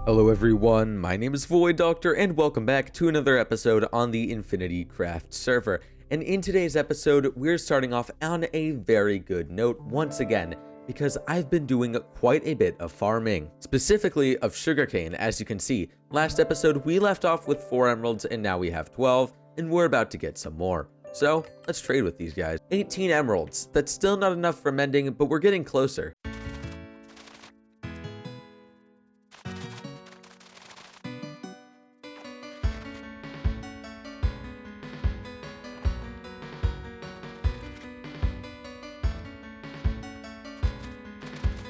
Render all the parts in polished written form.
Hello everyone, my name is Void Doctor and welcome back to another episode on the InfinityCraft server. And in today's episode, we're starting off on a very good note once again, because I've been doing quite a bit of farming, specifically of sugarcane. As you can see, last episode we left off with 4 emeralds and now we have 12, and we're about to get some more. So let's trade with these guys. 18 emeralds, that's still not enough for mending, but we're getting closer.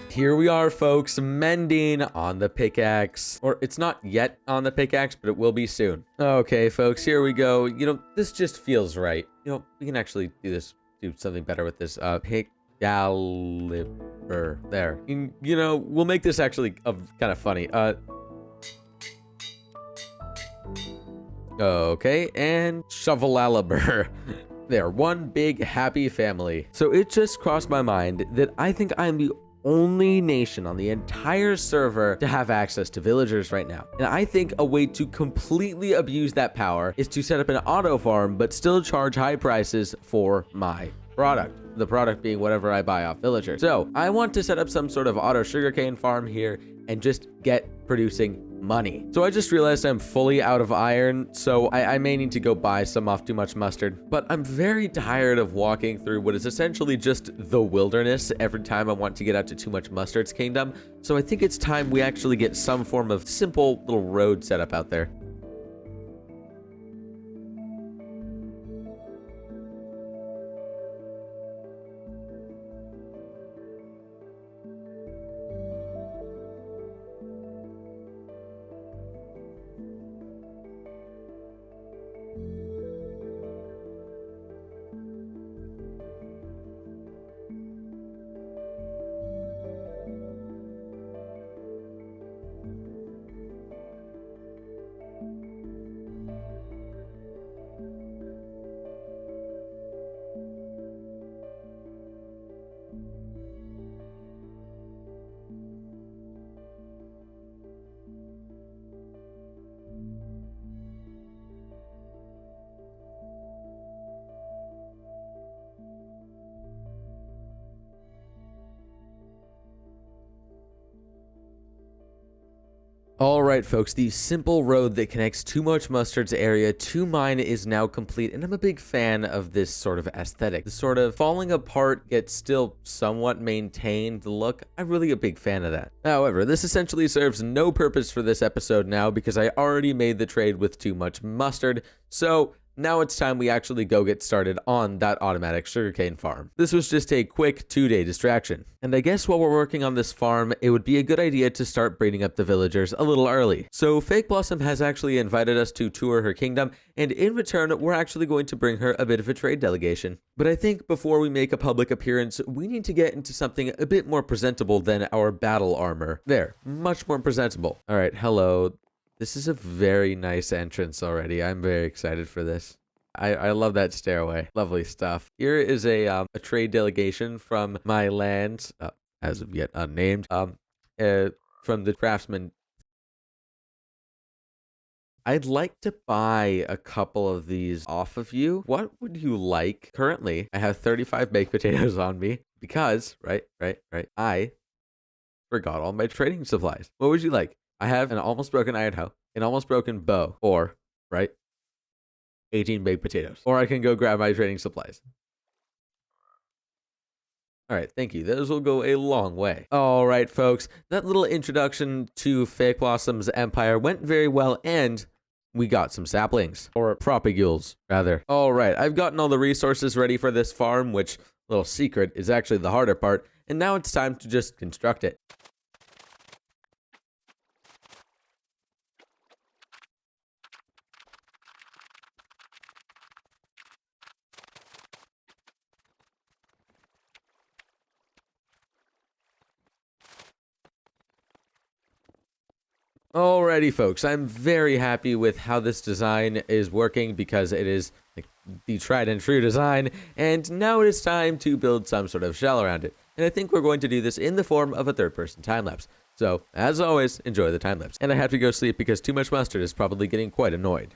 Here we are, folks, mending on the pickaxe. Or it's not yet on the pickaxe, but it will be soon. Okay, folks, here we go. You know, this just feels right. You know, we can actually do something better with this. Pick caliber. There. You know, we'll make this actually kind of funny. Okay, and shovelaliber. There, one big happy family. So it just crossed my mind that I think I'm the only nation on the entire server to have access to villagers right now. And I think a way to completely abuse that power is to set up an auto farm, but still charge high prices for my product. The product being whatever I buy off villagers. So I want to set up some sort of auto sugarcane farm here and just get producing money. So I just realized I'm fully out of iron, so I may need to go buy some off Too Much Mustard, but I'm very tired of walking through what is essentially just the wilderness every time I want to get out to Too Much Mustard's kingdom. So I think it's time we actually get some form of simple little road set up out there. Alright folks, the simple road that connects Too Much Mustard's area to mine is now complete, and I'm a big fan of this sort of aesthetic. The sort of falling apart yet still somewhat maintained look. I'm really a big fan of that. However, this essentially serves no purpose for this episode now because I already made the trade with Too Much Mustard, so now it's time we actually go get started on that automatic sugarcane farm. This was just a quick 2-day distraction. And I guess while we're working on this farm, it would be a good idea to start breeding up the villagers a little early. So Fake Blossom has actually invited us to tour her kingdom, and in return, we're actually going to bring her a bit of a trade delegation. But I think before we make a public appearance, we need to get into something a bit more presentable than our battle armor. There, much more presentable. All right, hello. This is a very nice entrance already. I'm very excited for this. I love that stairway. Lovely stuff. Here is a trade delegation from my lands, as of yet unnamed, from the craftsman. I'd like to buy a couple of these off of you. What would you like? Currently, I have 35 baked potatoes on me because, right, I forgot all my trading supplies. What would you like? I have an almost broken iron hoe, an almost broken bow, or, right, 18 baked potatoes. Or I can go grab my trading supplies. All right, thank you. Those will go a long way. All right, folks, that little introduction to Fake Blossom's empire went very well, and we got some saplings, or propagules, rather. All right, I've gotten all the resources ready for this farm, which, little secret, is actually the harder part, and now it's time to just construct it. Alrighty, folks, I'm very happy with how this design is working because it is like the tried and true design, and now it is time to build some sort of shell around it. And I think we're going to do this in the form of a third-person time-lapse. So, as always, enjoy the time lapse. And I have to go sleep because too much mustard is probably getting quite annoyed.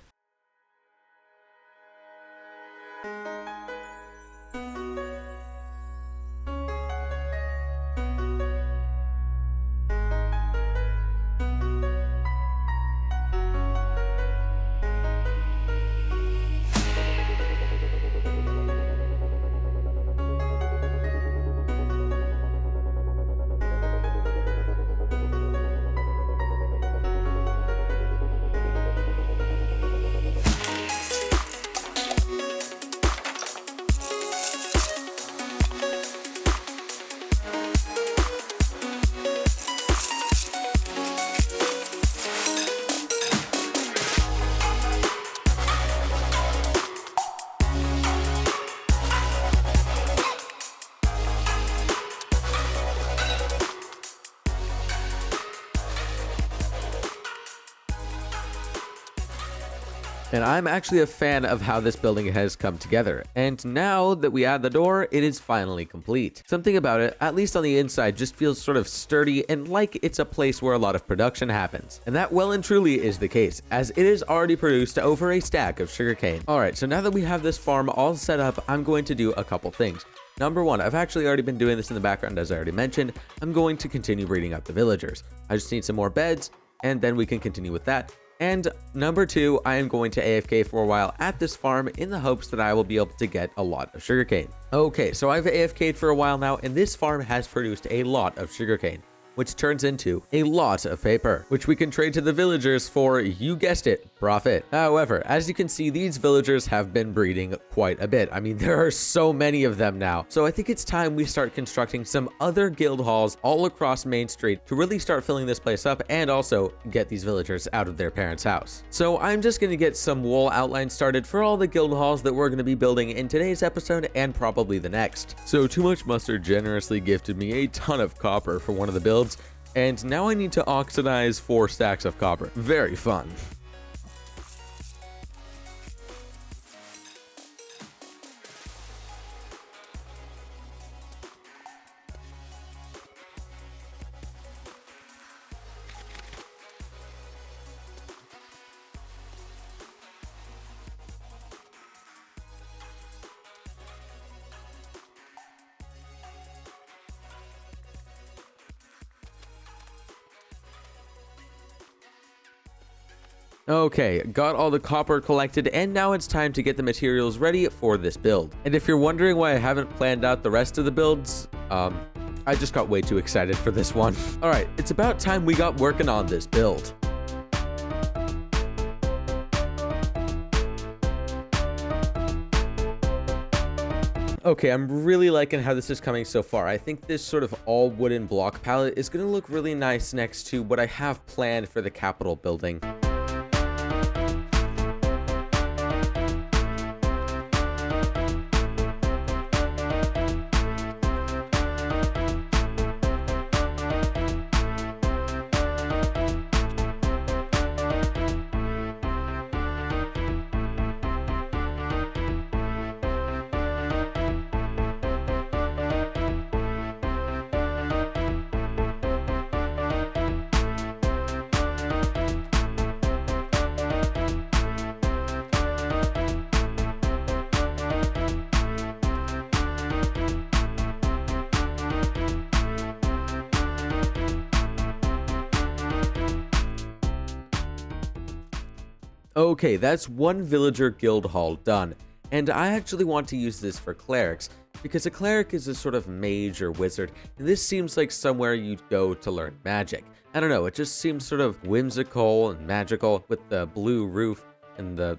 And I'm actually a fan of how this building has come together. And now that we add the door, it is finally complete. Something about it, at least on the inside, just feels sort of sturdy and like it's a place where a lot of production happens. And that well and truly is the case, as it is already produced over a stack of sugarcane. Alright, so now that we have this farm all set up, I'm going to do a couple things. Number one, I've actually already been doing this in the background, as I already mentioned. I'm going to continue breeding up the villagers. I just need some more beds, and then we can continue with that. And number two, I am going to AFK for a while at this farm in the hopes that I will be able to get a lot of sugarcane. Okay, so I've AFK'd for a while now, and this farm has produced a lot of sugarcane, which turns into a lot of paper, which we can trade to the villagers for, you guessed it, profit. However, as you can see, these villagers have been breeding quite a bit. I mean, there are so many of them now. So I think it's time we start constructing some other guild halls all across Main Street to really start filling this place up and also get these villagers out of their parents' house. So I'm just going to get some wall outline started for all the guild halls that we're going to be building in today's episode and probably the next. So Too Much Mustard generously gifted me a ton of copper for one of the builds, and now I need to oxidize 4 stacks of copper. Very fun. Okay, got all the copper collected, and now it's time to get the materials ready for this build. And if you're wondering why I haven't planned out the rest of the builds, I just got way too excited for this one. Alright, it's about time we got working on this build. Okay, I'm really liking how this is coming so far. I think this sort of all wooden block palette is going to look really nice next to what I have planned for the Capitol building. Okay, that's one villager guild hall done, and I actually want to use this for clerics, because a cleric is a sort of mage or wizard, and this seems like somewhere you'd go to learn magic. I don't know, it just seems sort of whimsical and magical with the blue roof and the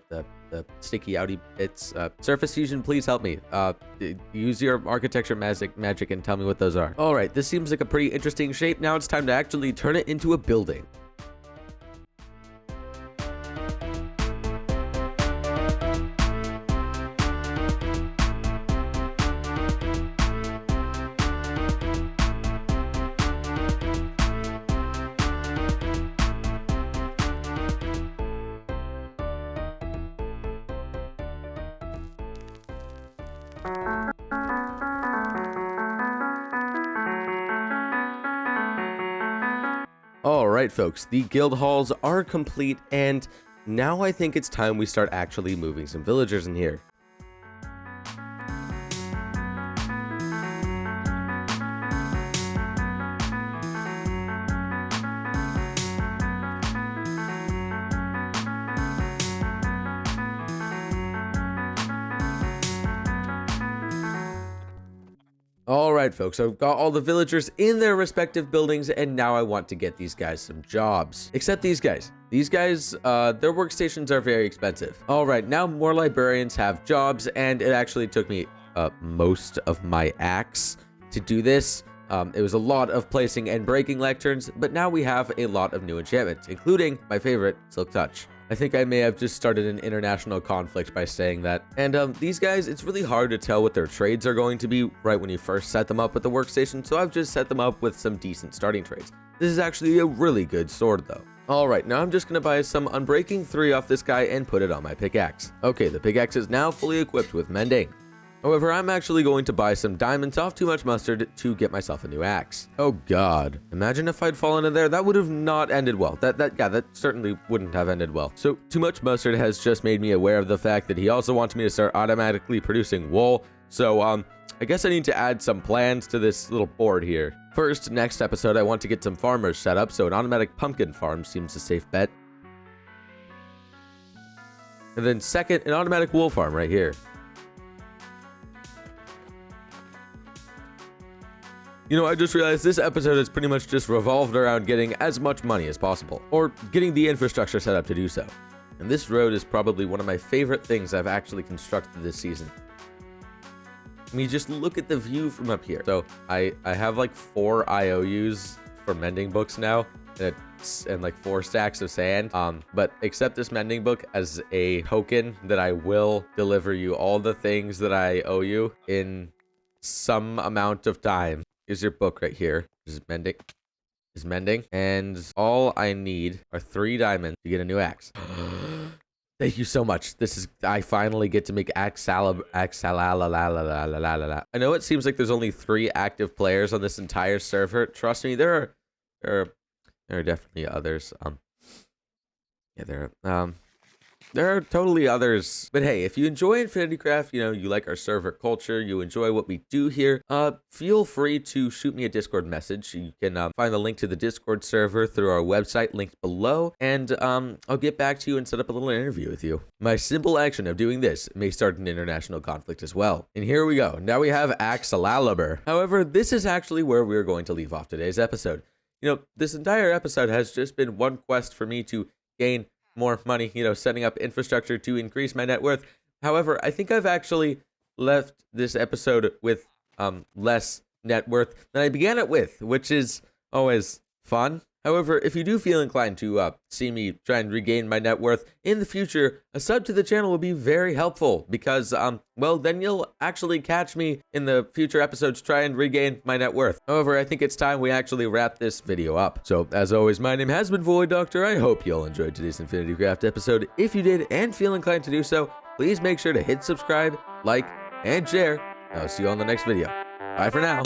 sticky outy bits. Surface Fusion, please help me. Use your architecture magic and tell me what those are. Alright, this seems like a pretty interesting shape. Now it's time to actually turn it into a building. right, folks, the guild halls are complete, and now I think it's time we start actually moving some villagers in here. All right, folks, I've got all the villagers in their respective buildings, and now I want to get these guys some jobs. Except these guys. These guys, their workstations are very expensive. All right, now more librarians have jobs, and it actually took me most of my axe to do this. It was a lot of placing and breaking lecterns, but now we have a lot of new enchantments, including my favorite, Silk Touch. I think I may have just started an international conflict by saying that. And these guys, it's really hard to tell what their trades are going to be right when you first set them up with the workstation, so I've just set them up with some decent starting trades. This is actually a really good sword though. Alright, now I'm just going to buy some Unbreaking 3 off this guy and put it on my pickaxe. Okay, the pickaxe is now fully equipped with Mending. However, I'm actually going to buy some diamonds off Too Much Mustard to get myself a new axe. Oh god. Imagine if I'd fallen in there. That would have not ended well. That certainly wouldn't have ended well. So Too Much Mustard has just made me aware of the fact that he also wants me to start automatically producing wool. So I guess I need to add some plans to this little board here. First, next episode, I want to get some farmers set up, so an automatic pumpkin farm seems a safe bet. And then second, an automatic wool farm right here. You know, I just realized this episode is pretty much just revolved around getting as much money as possible, or getting the infrastructure set up to do so. And this road is probably one of my favorite things I've actually constructed this season. I mean, just look at the view from up here. So I have like 4 IOUs for mending books now, and like 4 stacks of sand. But accept this mending book as a token that I will deliver you all the things that I owe you in some amount of time. Here's your book right here. This is mending. And all I need are 3 diamonds to get a new axe. Thank you so much. I finally get to make axe salala. I know it seems like there's only 3 active players on this entire server. Trust me, there are definitely others. There are totally others. But hey, if you enjoy InfinityCraft, you know, you like our server culture, you enjoy what we do here, feel free to shoot me a Discord message. You can find the link to the Discord server through our website linked below, and I'll get back to you and set up a little interview with you. My simple action of doing this may start an international conflict as well. And here we go. Now we have Axelalabur. However, this is actually where we're going to leave off today's episode. You know, this entire episode has just been one quest for me to gain more money, you know, setting up infrastructure to increase my net worth. However, I think I've actually left this episode with less net worth than I began it with, which is always fun. However, if you do feel inclined to see me try and regain my net worth in the future, a sub to the channel will be very helpful because, well, then you'll actually catch me in the future episodes try and regain my net worth. However, I think it's time we actually wrap this video up. So, as always, my name has been Void Doctor. I hope you all enjoyed today's InfinityCraft episode. If you did and feel inclined to do so, please make sure to hit subscribe, like, and share. I'll see you on the next video. Bye for now.